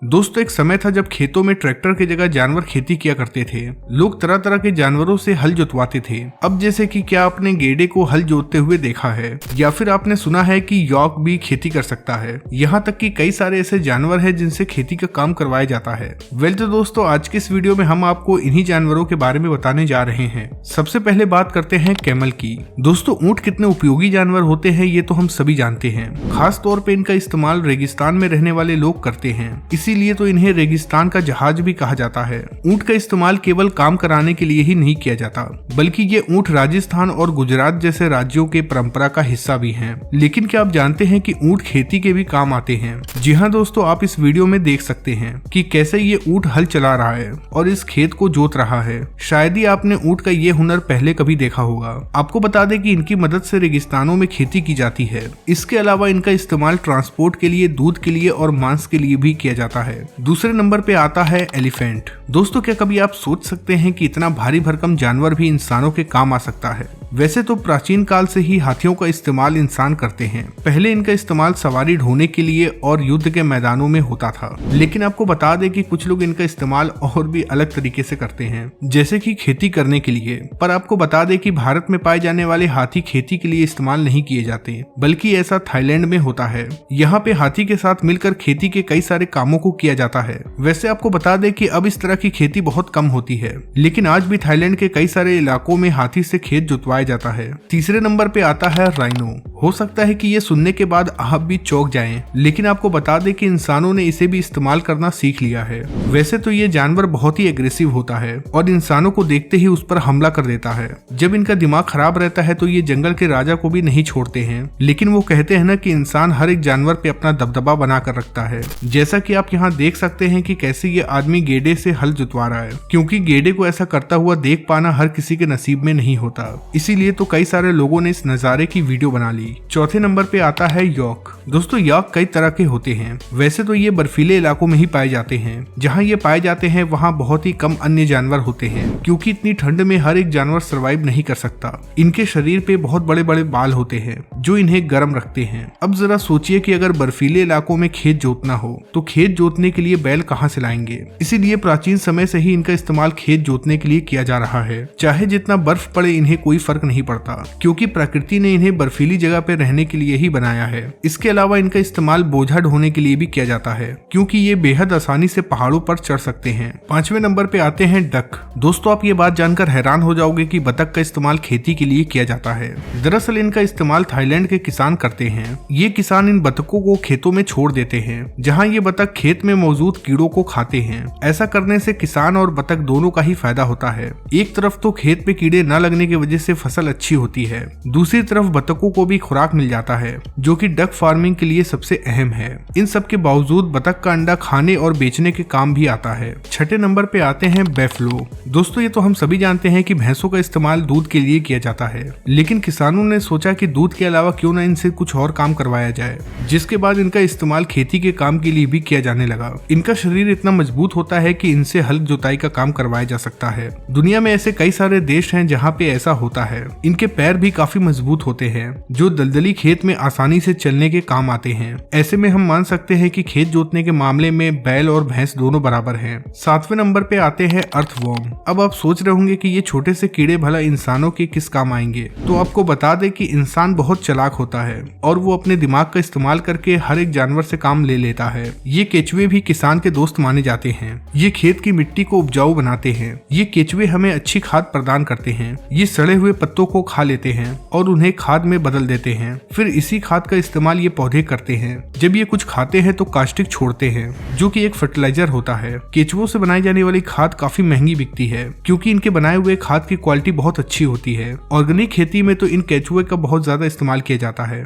दोस्तों एक समय था जब खेतों में ट्रैक्टर की जगह जानवर खेती किया करते थे। लोग तरह तरह के जानवरों से हल जोतवाते थे। अब जैसे कि क्या आपने गेड़े को हल जोतते हुए देखा है या फिर आपने सुना है कि यॉक भी खेती कर सकता है। यहाँ तक कि कई सारे ऐसे जानवर हैं जिनसे खेती का काम करवाया जाता है। वेल तो दोस्तों आज के इस वीडियो में हम आपको इन्हीं जानवरों के बारे में बताने जा रहे हैं। सबसे पहले बात करते हैं कैमल की। दोस्तों ऊंट कितने उपयोगी जानवर होते हैं ये तो हम सभी जानते हैं। खास तौर पे इनका इस्तेमाल रेगिस्तान में रहने वाले लोग करते हैं, इसीलिए तो इन्हें रेगिस्तान का जहाज भी कहा जाता है। ऊंट का इस्तेमाल केवल काम कराने के लिए ही नहीं किया जाता, बल्कि ये ऊंट राजस्थान और गुजरात जैसे राज्यों के परंपरा का हिस्सा भी हैं। लेकिन क्या आप जानते हैं कि ऊंट खेती के भी काम आते हैं? जी हाँ दोस्तों, आप इस वीडियो में देख सकते हैं कि कैसे ये ऊंट हल चला रहा है और इस खेत को जोत रहा है। शायद ही आपने ऊंट का ये हुनर पहले कभी देखा होगा। आपको बता दें कि इनकी मदद से रेगिस्तानों में खेती की जाती है। इसके अलावा इनका इस्तेमाल ट्रांसपोर्ट के लिए, दूध के लिए और मांस के लिए भी किया जाता है। दूसरे नंबर पे आता है एलिफेंट। दोस्तों क्या कभी आप सोच सकते हैं कि इतना भारी भरकम जानवर भी इंसानों के काम आ सकता है? वैसे तो प्राचीन काल से ही हाथियों का इस्तेमाल इंसान करते हैं। पहले इनका इस्तेमाल सवारी ढोने के लिए और युद्ध के मैदानों में होता था, लेकिन आपको बता दें कि कुछ लोग इनका इस्तेमाल और भी अलग तरीके से करते हैं, जैसे कि खेती करने के लिए। पर आपको बता दें कि भारत में पाए जाने वाले हाथी खेती के लिए इस्तेमाल नहीं किए जाते, बल्कि ऐसा थाईलैंड में होता है। यहाँ पे हाथी के साथ मिलकर खेती के कई सारे कामों को किया जाता है। वैसे आपको बता दें कि अब इस तरह की खेती बहुत कम होती है, लेकिन आज भी थाईलैंड के कई सारे इलाकों में हाथी से खेत जुतवाया जाता है। तीसरे नंबर पे आता है राइनो। हो सकता है कि ये सुनने के बाद आप भी चौंक जाएं, लेकिन आपको बता दें कि इंसानों ने इसे भी इस्तेमाल करना सीख लिया है। वैसे तो ये जानवर बहुत ही एग्रेसिव होता है और इंसानों को देखते ही उस पर हमला कर देता है। जब इनका दिमाग खराब रहता है तो ये जंगल के राजा को भी नहीं छोड़ते हैं। लेकिन वो कहते हैं ना कि इंसान हर एक जानवर पे अपना दबदबा बना कर रखता है। जैसा कि आप यहाँ देख सकते हैं कि कैसे ये आदमी गेड़े से हल जुतवा रहा है, क्योंकि गेड़े को ऐसा करता हुआ देख पाना हर किसी के नसीब में नहीं होता। इसीलिए तो कई सारे लोगों ने इस नजारे की वीडियो बना ली। चौथे नंबर पे आता है यॉक। दोस्तों यॉक कई तरह के होते हैं। वैसे तो ये बर्फीले इलाकों में ही पाए जाते हैं। जहाँ ये पाए जाते हैं वहाँ बहुत ही कम अन्य जानवर होते हैं, क्योंकि इतनी ठंड में हर एक जानवर सरवाइव नहीं कर सकता। इनके शरीर पे बहुत बड़े बड़े बाल होते हैं जो इन्हें गर्म रखते हैं। अब जरा सोचिए कि अगर बर्फीले इलाकों में खेत जोतना हो तो खेत जोतने के लिए बैल कहाँ से लाएंगे? इसीलिए प्राचीन समय से ही इनका इस्तेमाल खेत जोतने के लिए किया जा रहा है। चाहे जितना बर्फ पड़े इन्हें कोई फर्क नहीं पड़ता, क्योंकि प्रकृति ने इन्हें बर्फीली जगह पे रहने के लिए ही बनाया है। इसके अलावा इनका इस्तेमाल बोझा ढोने के लिए भी किया जाता है, क्योंकि ये बेहद आसानी से पहाड़ों पर चढ़ सकते हैं। पांचवें नंबर पे आते हैं डक। दोस्तों आप ये बात जानकर हैरान हो जाओगे कि बतख का इस्तेमाल खेती के लिए किया जाता है। दरअसल इनका इस्तेमाल थाईलैंड के किसान करते हैं। ये किसान इन बतखों को खेतों में छोड़ देते हैं, जहाँ ये बतख खेत में मौजूद कीड़ों को खाते हैं। ऐसा करने से किसान और बतख दोनों का ही फायदा होता है। एक तरफ तो खेत पे कीड़े न लगने की वजह से फसल अच्छी होती है, दूसरी तरफ बतखों को भी खुराक मिल जाता है, जो कि डक फार्मिंग के लिए सबसे अहम है। इन सब के बावजूद बतख का अंडा खाने और बेचने के काम भी आता है। छठे नंबर पे आते हैं बैफलो। दोस्तों ये तो हम सभी जानते हैं कि भैंसों का इस्तेमाल दूध के लिए किया जाता है, लेकिन किसानों ने सोचा कि दूध के अलावा क्यों न इनसे कुछ और काम करवाया जाए, जिसके बाद इनका इस्तेमाल खेती के काम के लिए भी किया जाने लगा। इनका शरीर इतना मजबूत होता है कि इनसे हल जोताई का काम करवाया जा सकता है। दुनिया में ऐसे कई सारे देश हैं जहाँ पे ऐसा होता है। इनके पैर भी काफी मजबूत होते हैं, जो दलदली खेत में आसानी से चलने के काम आते हैं। ऐसे में हम मान सकते हैं कि खेत जोतने के मामले में बैल और भैंस दोनों बराबर हैं। सातवें नंबर पे आते हैं अर्थवर्म। अब आप सोच रहे होंगे कि ये छोटे से कीड़े भला इंसानों के किस काम आएंगे? तो आपको बता दें कि इंसान बहुत चालाक होता है और वो अपने दिमाग का इस्तेमाल करके हर एक जानवर से काम ले लेता है। ये केचुए भी किसान के दोस्त माने जाते हैं। ये खेत की मिट्टी को उपजाऊ बनाते हैं। ये केचुए हमें अच्छी खाद प्रदान करते हैं। ये सड़े हुए पत्तों को खा लेते हैं और उन्हें खाद में बदल देते हैं। फिर इसी खाद का इस्तेमाल ये पौधे करते हैं। जब ये कुछ खाते हैं तो कास्टिक छोड़ते हैं, जो कि एक फर्टिलाइजर होता है। केचुओं से बनाई जाने वाली खाद काफी महंगी बिकती है, क्योंकि इनके बनाए हुए खाद की क्वालिटी बहुत अच्छी होती है। ऑर्गेनिक खेती में तो इन केचुए का बहुत ज्यादा इस्तेमाल किया जाता है।